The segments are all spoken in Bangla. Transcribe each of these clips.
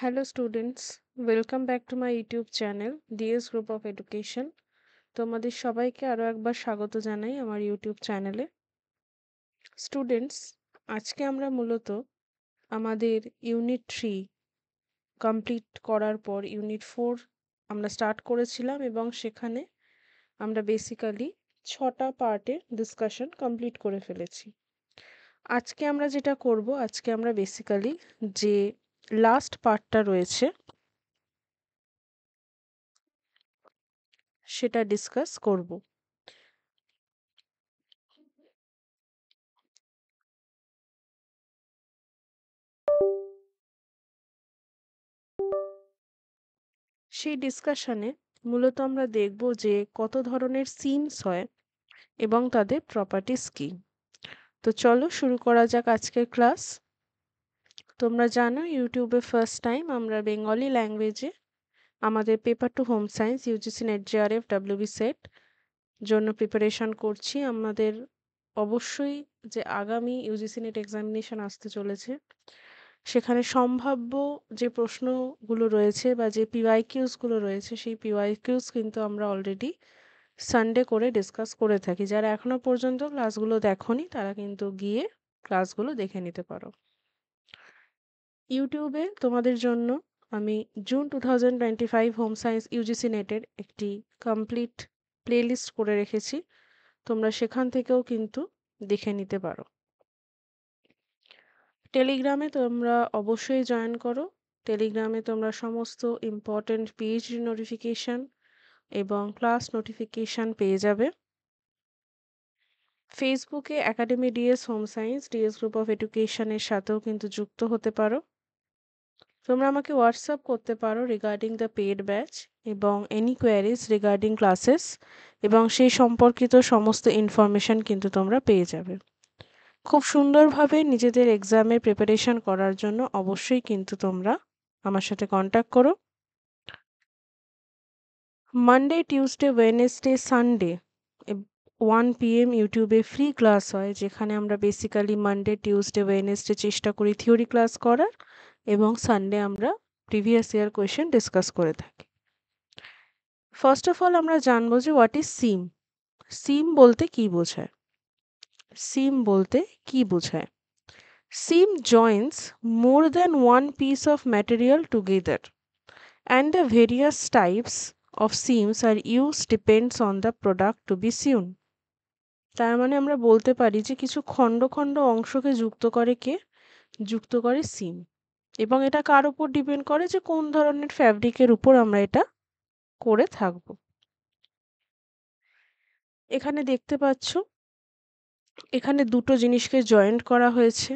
Hello students, welcome back to my YouTube channel DS Group of Education. তোমাদের সবাইকে আরো একবার স্বাগত জানাই আমার ইউটিউব চ্যানেলে। স্টুডেন্টস, আজকে আমরা মূলত আমাদের ইউনিট 3 কমপ্লিট করার পর ইউনিট 4 আমরা স্টার্ট করেছিলাম এবং সেখানে আমরা বেসিক্যালি 6টা পার্টে ডিসকাশন কমপ্লিট করে ফেলেছি। আজকে আমরা যেটা করব, আজকে আমরা বেসিক্যালি যে লাস্ট পার্টটা রয়েছে সেটা ডিসকাস করব। সেই ডিসকাশনে মূলত আমরা দেখব যে কত ধরনের সিমস হয় এবং তাদের প্রপার্টিস কি। তো চলো শুরু করা যাক আজকের ক্লাস। তোমরা জানো ইউটিউবে ফার্স্ট টাইম আমরা বেঙ্গলি ল্যাঙ্গুয়েজে আমাদের paper two home science UGC NET JRF WB SET জন্য প্রিপারেশন করছি। আমাদের অবশ্যই যে আগামী ইউজিসি নেট এক্সামিনেশন আসতে চলেছে সেখানে সম্ভাব্য যে প্রশ্নগুলো রয়েছে বা যে পিওয়াইকিউসগুলো রয়েছে সেই পিওয়াইকিউস কিন্তু আমরা অলরেডি সানডে করে ডিসকাস করে থাকি। যারা এখনো পর্যন্ত ক্লাসগুলো দেখোনি তারা কিন্তু গিয়ে ক্লাসগুলো দেখে নিতে পারো। ইউটিউবে তোমাদের জন্য আমি জুন 2025 হোম সায়েন্স ইউজিসি নেটের একটি কমপ্লিট প্লেলিস্ট করে রেখেছি, তোমরা সেখান থেকেও কিন্তু দেখে নিতে পারো। টেলিগ্রামে তোমরা অবশ্যই জয়েন করো। টেলিগ্রামে তোমরা সমস্ত ইম্পর্টেন্ট পিএইচডি নোটিফিকেশন এবং ক্লাস নোটিফিকেশন পেয়ে যাবে। ফেসবুকে academy DS home science DS group of এডুকেশনের সাথেও কিন্তু যুক্ত হতে পারো। তোমরা আমাকে হোয়াটসঅ্যাপ করতে পারো রিগার্ডিং দ্য পেড ব্যাচ এবং এনি কোয়ারিজ রিগার্ডিং ক্লাসেস এবং সেই সম্পর্কিত সমস্ত ইনফরমেশন কিন্তু তোমরা পেয়ে যাবে। খুব সুন্দরভাবে নিজেদের এক্সামের প্রিপারেশন করার জন্য অবশ্যই কিন্তু তোমরা আমার সাথে কন্ট্যাক্ট করো। Monday, Tuesday, Wednesday, Sunday 1 PM ইউটিউবে ফ্রি ক্লাস হয়, যেখানে আমরা বেসিক্যালি মানডে, টিউসডে, ওয়েডনেসডে চেষ্টা করি থিওরি ক্লাস করার এবং সানডে আমরা প্রিভিয়াস ইয়ার কোয়েশ্চেন ডিসকাস করে থাকি। ফার্স্ট অফ অল আমরা জানবো যে হোয়াট ইজ সিম। সিম বলতে কি বোঝায়? সিম বলতে কি বোঝায়? Seam joins more than one piece of material together, and the various types of seams are used depends on the product to be sewn. তার মানে আমরা বলতে পারি যে কিছু খণ্ড খণ্ড অংশকে যুক্ত করে কে? যুক্ত করে সিম। এবং এটা কার উপর ডিপেন্ড করে যে কোন ধরনের ফ্যাব্রিকের উপর আমরা এটা করে থাকব। এখানে দেখতে পাচ্ছ এখানে দুটো জিনিসকে জয়েন্ট করা হয়েছে,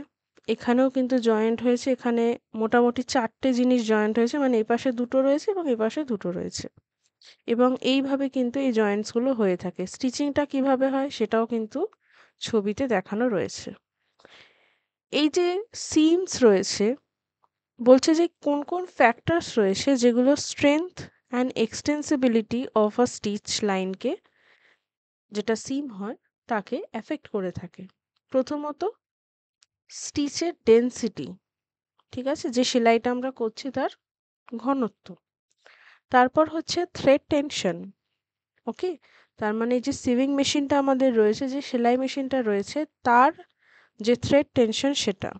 এখানেও কিন্তু জয়েন্ট হয়েছে। এখানে মোটামুটি 4টে জিনিস জয়েন্ট হয়েছে, মানে এপাশে দুটো রয়েছে এবং এপাশে দুটো রয়েছে এবং এইভাবে কিন্তু এই জয়েন্টসগুলো হয়ে থাকে। স্টিচিংটা কিভাবে হয় সেটাও কিন্তু ছবিতে দেখানো রয়েছে। এই যে সিমস রয়েছে, বলছে যে কোন কোন ফ্যাক্টরস রয়েছে যেগুলো strength and extensibility of a stitch লাইনকে, যেটা সিম হয়, তাকে এফেক্ট করে থাকে। প্রথমত স্টিচের ডেন্সিটি, ঠিক আছে, যে সেলাইটা আমরা করছি তার ঘনত্ব। তারপর হচ্ছে থ্রেড টেনশন, ওকে, তার মানে যে সিভিং মেশিনটা আমাদের রয়েছে, যে সেলাই মেশিনটা রয়েছে, তার যে থ্রেড টেনশন সেটা।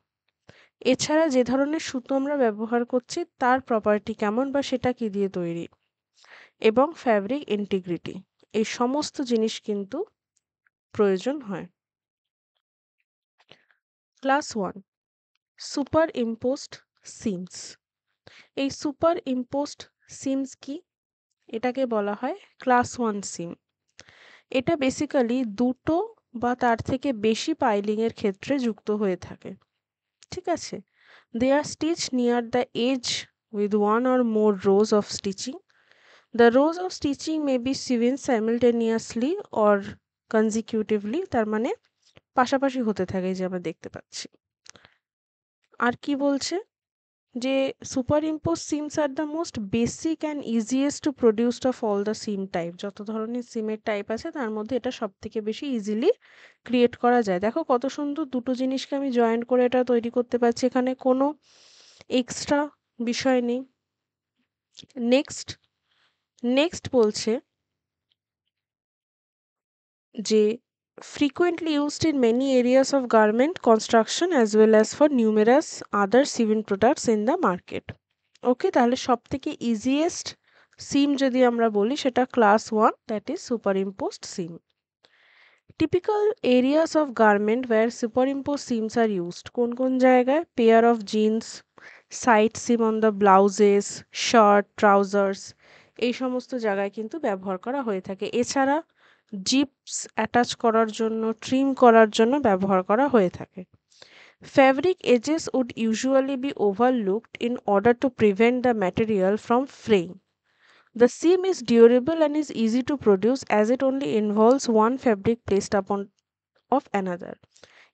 এছাড়া যে ধরনের সুতো আমরা ব্যবহার করছি তার প্রপার্টি কেমন বা সেটা কি দিয়ে তৈরি, এবং ফ্যাব্রিক ইন্টিগ্রিটি, এই সমস্ত জিনিস কিন্তু প্রয়োজন হয়। Class 1 super imposed seems. এই সুপার ইম্পোজড সিমস কি? এটাকে বলা হয় ক্লাস 1 সিম। এটা বেসিক্যালি দুটো বা তার থেকে বেশি পাইলিংয়ের ক্ষেত্রে যুক্ত হয়ে থাকে, ঠিক আছে। They are stitch near the edge with one or more rows of stitching. The rows of stitching may be sewn simultaneously or consecutively, তার মানে পাশাপাশি হতে থাকে, যে আমরা দেখতে পাচ্ছি। আর কি বলছে যে superimpose seams are the most basic and easiest to produced of all the seam type. যত ধরনের সিমের টাইপ আছে তার মধ্যে এটা সব থেকে বেশি ইজিলি ক্রিয়েট করা যায়। দেখো কত সুন্দর দুটো জিনিসকে আমি জয়েন্ট করে এটা তৈরি করতে পারছি। এখানে কোনো এক্সট্রা বিষয় নেই। নেক্সট নেক্সট বলছে যে frequently used in many areas of garment construction as well as for numerous other civil products in the market. ওকে, তাহলে সবথেকে ইজিয়েস্ট সিম যদি আমরা বলি সেটা class 1, that is superimposed seam. Typical areas of garment wear superimpose seams are used, কোন কোন জায়গায়? Pair of jeans, side seam on the blouses, shirt, trousers, এই সমস্ত জায়গায় কিন্তু ব্যবহার করা হয়ে থাকে। এছাড়া জিপস অ্যাটাচ করার জন্য, ট্রিম করার জন্য ব্যবহার করা হয়ে থাকে। Fabric edges would usually be overlooked in order to prevent the material from fraying. The seam is durable and is easy to produce as it only involves one fabric placed upon of another.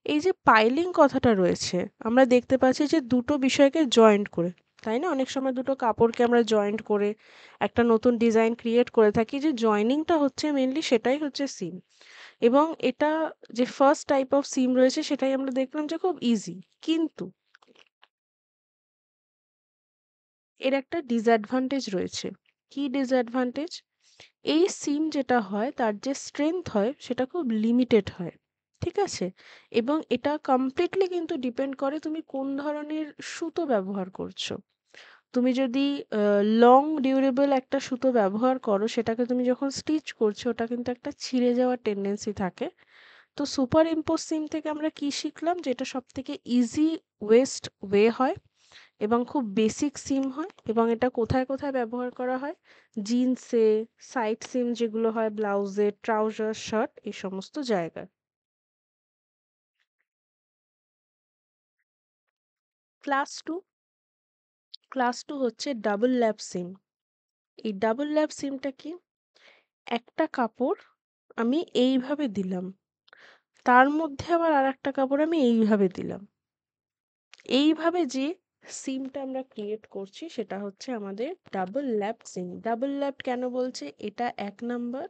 এই যে পাইলিং কথাটা রয়েছে, আমরা দেখতে পাচ্ছি যে দুটো বিষয়কে জয়েন্ট করে, তাই না? অনেক সময় দুটো কাপড়কে আমরা জয়েন্ট করে একটা নতুন ডিজাইন ক্রিয়েট করে থাকি, যে জয়েনিংটা হচ্ছে মেনলি সেটাই হচ্ছে সিম। এবং এটা যে ফার্স্ট টাইপ অফ সিম রয়েছে সেটাই আমরা দেখলাম যে খুব ইজি, কিন্তু এর একটা ডিসঅ্যাডভান্টেজ রয়েছে। কি ডিসঅ্যাডভান্টেজ? এই সিম যেটা হয় তার যে স্ট্রেংথ হয় সেটা খুব লিমিটেড হয়, ঠিক আছে? এবং এটা কমপ্লিটলি কিন্তু ডিপেন্ড করে তুমি কোন ধরনের সুতো ব্যবহার করছো। তুমি যদি লং ডিউরেবল একটা সুতো ব্যবহার করো, সেটাকে তুমি যখন স্টিচ করছো ওটা কিন্তু একটা ছিঁড়ে যাওয়ার টেন্ডেন্সি থাকে। তো সুপার ইম্পোজ সিম থেকে আমরা কি শিখলাম? যে এটা সবথেকে ইজি ওয়েস্ট ওয়ে হয় এবং খুব বেসিক সিম হয়, এবং এটা কোথায় কোথায় ব্যবহার করা হয়? জিন্সে, সাইড সিম যেগুলো হয় ব্লাউজে, ট্রাউজার, শার্ট, এই সমস্ত জায়গায়। ক্লাস টু ক্লাস টু হচ্ছে ডাবল ল্যাপ সিম। এই ডাবল ল্যাপ সিমটা কি? একটা কাপড় আমি এইভাবে দিলাম, তার মধ্যে আবার আর একটা কাপড় আমি এইভাবে দিলাম। এইভাবে যে সিমটা আমরা ক্রিয়েট করছি সেটা হচ্ছে আমাদের ডাবল ল্যাপ সিম। ডাবল ল্যাপ কেন বলছে? এটা ১ নাম্বার,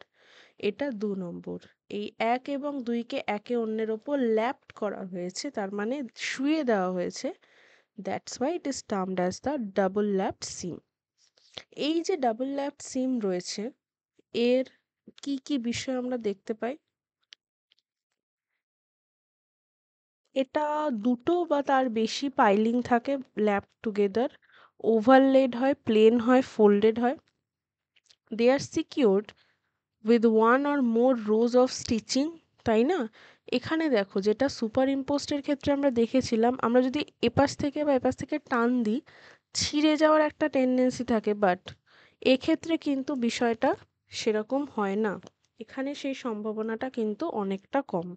এটা ২ নম্বর। এই ১ এবং ২ কে একে অন্যের ওপর ল্যাপড করা হয়েছে, তার মানে শুইয়ে দেওয়া হয়েছে। That's why it is termed as the double lapped seam. এই যে ডাবল ল্যাপড সিম রয়েছে, এর কি কি বিষয় আমরা দেখতে পাই? এটা দুটো বা তার বেশি পাইলিং থাকে ল্যাপ টুগেদার, ওভারলেড হয়, প্লেন হয়, ফোল্ডেড হয়। They are secured with one or more rows of stitching, তাই না? এখানে দেখো, যেটা সুপার ইম্পোস্টের ক্ষেত্রে আমরা দেখেছিলাম, আমরা যদি এপাশ থেকে বা এপাশ থেকে টান দিই ছিঁড়ে যাওয়ার একটা টেন্ডেন্সি থাকে, বাট এক্ষেত্রে কিন্তু বিষয়টা সেরকম হয় না। এখানে সেই সম্ভাবনাটা কিন্তু অনেকটা কম।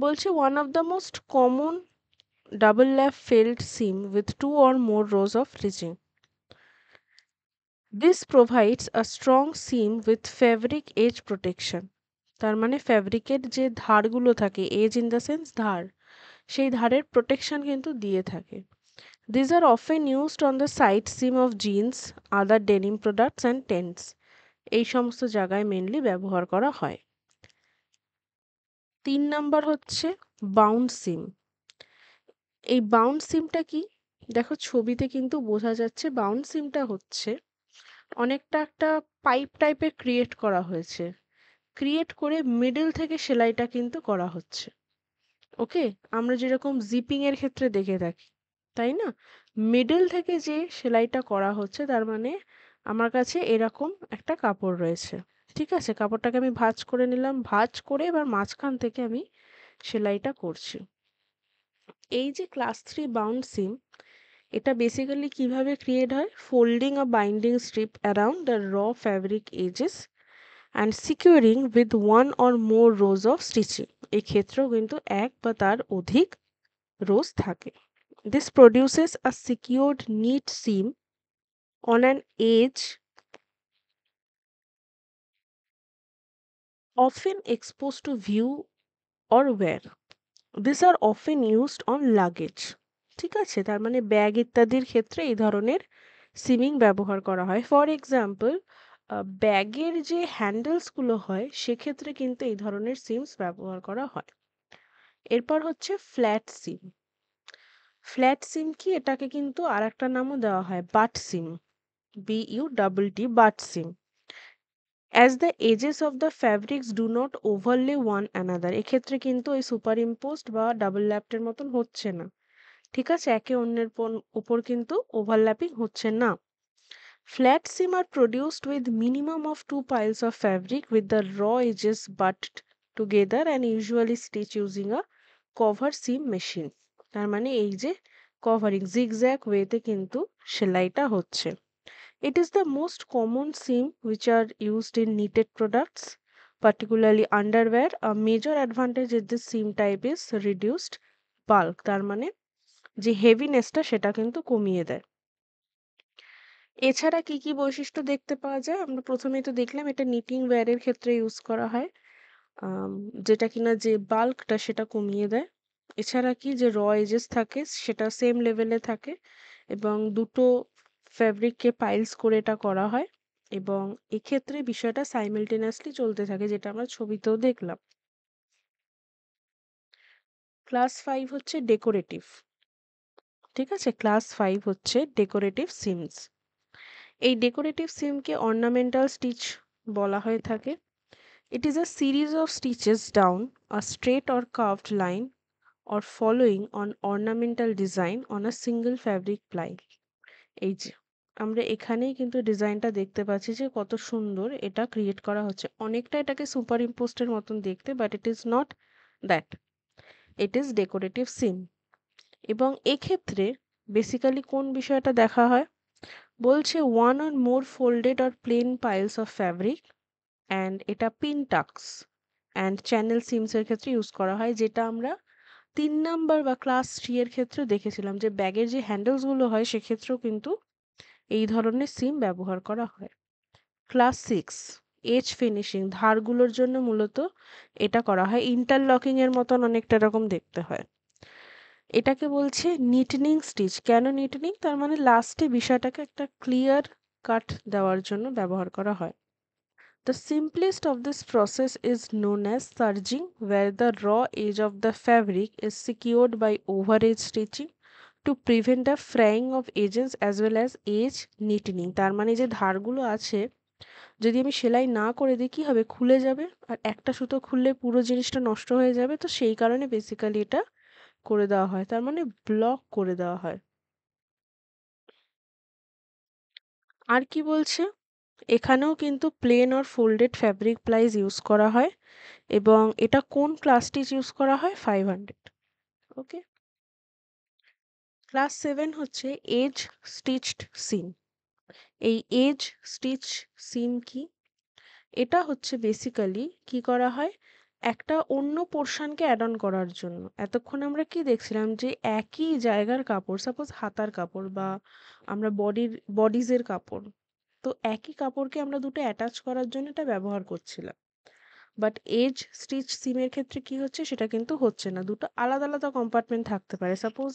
বলছে one of the most common double lap felt seam with two or more rows of stitching. This provides a strong seam with fabric edge protection. তার মানে ফ্যাব্রিকের যে ধারগুলো থাকে, এজ ইন দ্য সেন্স ধার, সেই ধারের প্রোটেকশন কিন্তু দিয়ে থাকে। These are often used on the side seam of jeans, other denim products and tents. এই সমস্ত জায়গায় মেনলি ব্যবহার করা হয়। ৩ নাম্বার হচ্ছে বাউন্ড সিম। এই বাউন্ড সিমটা কি? দেখো ছবিতে কিন্তু বোঝা যাচ্ছে বাউন্ড সিমটা হচ্ছে অনেকটা একটা পাইপ টাইপের ক্রিয়েট করা হয়েছে, ক্রিয়েট করে মিডল থেকে সেলাইটা কিন্তু করা হচ্ছে। ওকে, আমরা যেরকম জিপিং এর ক্ষেত্রে দেখে থাকি, তাই না? মিডল থেকে যে সেলাইটা করা হচ্ছে, তার মানে আমার কাছে এরকম একটা কাপড় রয়েছে, ঠিক আছে? কাপড়টাকে আমি ভাঁজ করে নিলাম, ভাঁজ করে এবার মাঝখান থেকে আমি সেলাইটা করছি। এই যে ক্লাস 3 বাউন্ড সিম, এটা বেসিক্যালি কিভাবে ক্রিয়েট হয়? Folding a binding strip around the raw fabric edges and securing with one or more rows of stitching. এক্ষেত্রেও কিন্তু এক বা তার অধিক রোজ থাকে। This produces a secured neat seam on an edge often exposed to view or wear. These are often used on luggage. ঠিক আছে? তার মানে ব্যাগ ইত্যাদির ক্ষেত্রে এই ধরনের সিমিং ব্যবহার করা হয়। ফর এক্সাম্পল, ব্যাগের যে হ্যান্ডেলসগুলো হয় সেক্ষেত্রে কিন্তু এই ধরনের সিমস ব্যবহার করা হয়। এরপর হচ্ছে ফ্ল্যাট সিম। ফ্ল্যাট সিম কি, এটাকে কিন্তু আর একটা নামও দেওয়া হয়, butt seam, BUTT, butt seam. As the edges of the fabrics do not overlay one another, এক্ষেত্রে কিন্তু ওই সুপার ইম্পোজড বা ডাবল ল্যাপটের মতন হচ্ছে না। ঠিক আছে, একে অন্যের উপর কিন্তু ওভারল্যাপিং হচ্ছে না। Flat seam are produced with minimum of two piles of fabric with the raw edges butted together and usually stitched using a cover seam machine। তার মানে এই যে কভারিং জিগজ্যাগ ওয়েতে কিন্তু সেলাইটা হচ্ছে। It is the most common seam which are used in knitted products, particularly underwear. A major advantage in this seam type is reduced bulk, তার মানে যে হেভিনেসটা সেটা কিন্তু কমিয়ে দেয়। এছাড়া কি, কি বৈশিষ্ট্য দেখতে পাওয়া যায়? আমরা ১ম এই তো দেখলাম এটা নিটিং ওয়্যার এর ক্ষেত্রে ইউজ করা হয়। আম যেটা কিনা যে বাল্কটা সেটা কমিয়ে দেয়। এছাড়া কি, যে র এজেস থাকে সেটা সেম লেভেলে থাকে এবং দুটো ফ্যাব্রিককে পাইলস করে এটা করা হয় এবং এক্ষেত্রে বিষয়টা সাইমালটেনিয়াসলি চলতে থাকে, যেটা আমরা ছবিতেও দেখলাম। ক্লাস 5 হচ্ছে ডেকোরেটিভ। ঠিক আছে? ক্লাস 5 হচ্ছে ডেকোরেটিভ সিমস। এই ডেকোরেটিভ সিমকে অর্নামেন্টাল স্টিচ বলা হয়ে থাকে। It is a series of stitches down a straight or curved line or following on ornamental design on a single fabric ply। এই যে আমরা এখানেই কিন্তু ডিজাইনটা দেখতে পাচ্ছি যে কত সুন্দর এটা ক্রিয়েট করা হচ্ছে। অনেকটা এটাকে সুপার ইম্পোস্টের মতন দেখতে, but it is not that, it is decorative seam. এবং এক্ষেত্রে বেসিক্যালি কোন বিষয়টা দেখা হয়? বলছে one or more folded or plain plies of fabric and এটা পিন টাক্স অ্যান্ড চ্যানেল সিমসের ক্ষেত্রে ইউজ করা হয়, যেটা আমরা ৩ নাম্বার বা ক্লাস 3 এর ক্ষেত্রেও দেখেছিলাম যে ব্যাগের যে হ্যান্ডেলসগুলো হয় সেক্ষেত্রেও কিন্তু এই ধরনের সিম ব্যবহার করা হয়। ক্লাস 6 এজ ফিনিশিং, ধারগুলোর জন্য মূলত এটা করা হয়। ইন্টারলকিং এর মতন অনেকটা এরকম দেখতে হয়। এটাকে বলছে নিটনিং স্টিচ। কেন নিটনিং? তার মানে লাস্টে বিষয়টাকে একটা ক্লিয়ার কাট দেওয়ার জন্য ব্যবহার করা হয়। The simplest of this process is known as serging, where the raw edge of the fabric is secured by overedge stitching to prevent the fraying of edges as well as edge neatening। তার মানে যে ধারগুলো আছে যদি আমি সেলাই না করে দিই কি হবে, খুলে যাবে, আর একটা সুতো খুললে পুরো জিনিসটা নষ্ট হয়ে যাবে। তো সেই কারণে বেসিক্যালি এটা করে দেওয়া হয়, তার মানে ব্লক করে দেওয়া হয়। আর কি বলছে? এখানেও কিন্তু plain or folded fabric plies use করা হয় এবং এটা কোন ক্লাস স্টিচ ইউজ করা হয়? 500। ওকে। ক্লাস 7 হচ্ছে এজ স্টিচড সিম। এই এজ স্টিচ সিম কি? এটা হচ্ছে বেসিক্যালি কি করা হয়, একটা অন্য পোর্শনকে অ্যাড অন করার জন্য। এতক্ষণ আমরা কি দেখছিলাম যে একই জায়গার কাপড়, সাপোজ হাতার কাপড় বা আমরা বডিজের কাপড়, তো একই কাপড়কে আমরা দুটো অ্যাটাচ করার জন্য এটা ব্যবহার করছিলাম। বাট এজ স্টিচ সিমের ক্ষেত্রে কি হচ্ছে, সেটা কিন্তু হচ্ছে না। দুটো আলাদা আলাদা কম্পার্টমেন্ট থাকতে পারে। সাপোজ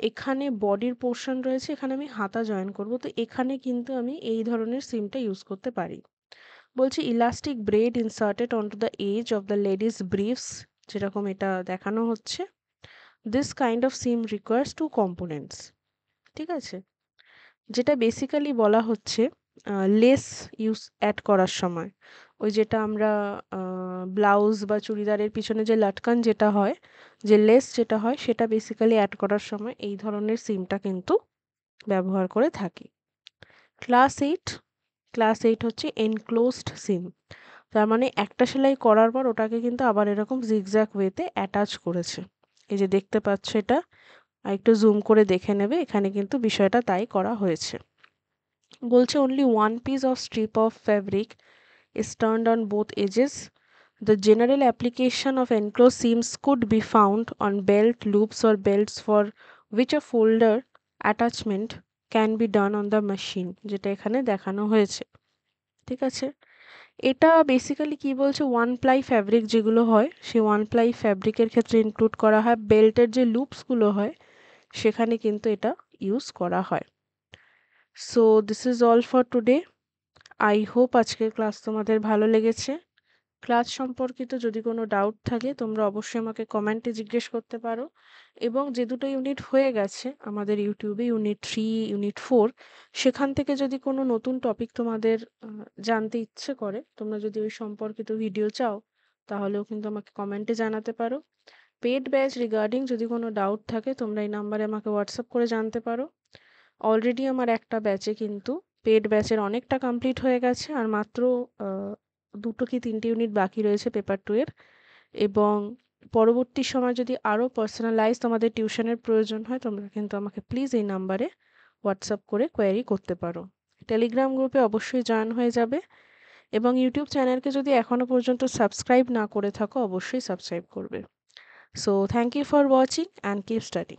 এখানে বডির পোর্শন রয়েছে, এখানে আমি হাতা জয়েন করব, তো এখানে কিন্তু আমি এই ধরনের সিমটা ইউজ করতে পারি। বলছি elastic braid inserted onto the edge of the ladies briefs, যেরকম এটা দেখানো হচ্ছে। This kind of seam requires two components. ঠিক আছে, যেটা বেসিক্যালি বলা হচ্ছে লেস ইউজ অ্যাড করার সময়, ওই যেটা আমরা ব্লাউজ বা চুড়িদারের পিছনে যে লাটকান যেটা হয়, যে লেস যেটা হয়, সেটা বেসিক্যালি অ্যাড করার সময় এই ধরনের সিমটা কিন্তু ব্যবহার করে থাকি। ক্লাস 8, ক্লাস 8 হচ্ছে এনক্লোজড সিম। তার মানে একটা সেলাই করার পর ওটাকে কিন্তু আবার এরকম জিগজ্যাগ ওয়েতে অ্যাটাচ করেছে। এই যে দেখতে পাচ্ছ এটা, আর একটু জুম করে দেখে নেবে, এখানে কিন্তু বিষয়টা তাই করা হয়েছে। বলছে only one piece of strip of fabric is turned on both edges. The general application of enclosed seams could be found on belt loops or belts for which a folder attachment can be done on the machine, যেটা এখানে দেখানো হয়েছে। ঠিক আছে, এটা বেসিক্যালি কি বলছে, ওয়ান প্লাই ফ্যাব্রিক যেগুলো হয় সেই ওয়ান প্লাই ফ্যাব্রিকের ক্ষেত্রে ইনক্লুড করা হয়। বেল্টের যে লুপসগুলো হয় সেখানে কিন্তু এটা ইউজ করা হয়। So this is all for today. I hope আজকের ক্লাস তোমাদের ভালো লেগেছে। ক্লাস সম্পর্কিত যদি কোনো ডাউট থাকে তোমরা অবশ্যই আমাকে কমেন্টে জিজ্ঞেস করতে পারো, এবং যে দুটো ইউনিট হয়ে গেছে আমাদের ইউটিউবে, ইউনিট 3, ইউনিট 4, সেখান থেকে যদি কোনো নতুন টপিক তোমাদের জানতে ইচ্ছে করে, তোমরা যদি ওই সম্পর্কিত ভিডিও চাও, তাহলেও কিন্তু আমাকে কমেন্টে জানাতে পারো। পেড ব্যাচ রিগার্ডিং যদি কোনো ডাউট থাকে তোমরা এই নাম্বারে আমাকে হোয়াটসঅ্যাপ করে জানতে পারো। অলরেডি আমার একটা ব্যাচে কিন্তু পেড ব্যাচের অনেকটা কমপ্লিট হয়ে গেছে, আর মাত্র 2 কি 3টে ইউনিট বাকি রয়েছে পেপার 2 এর। এবং পরবর্তী সময় যদি আরও পার্সোনালাইজ তোমাদের টিউশনের প্রয়োজন হয়, তোমরা কিন্তু আমাকে প্লিজ এই নাম্বারে হোয়াটসঅ্যাপ করে কোয়েরি করতে পারো। টেলিগ্রাম গ্রুপে অবশ্যই জয়েন হয়ে যাবে, এবং ইউটিউব চ্যানেলকে যদি এখনও পর্যন্ত সাবস্ক্রাইব না করে থাকো অবশ্যই সাবস্ক্রাইব করবে। So thank you for watching and keep studying.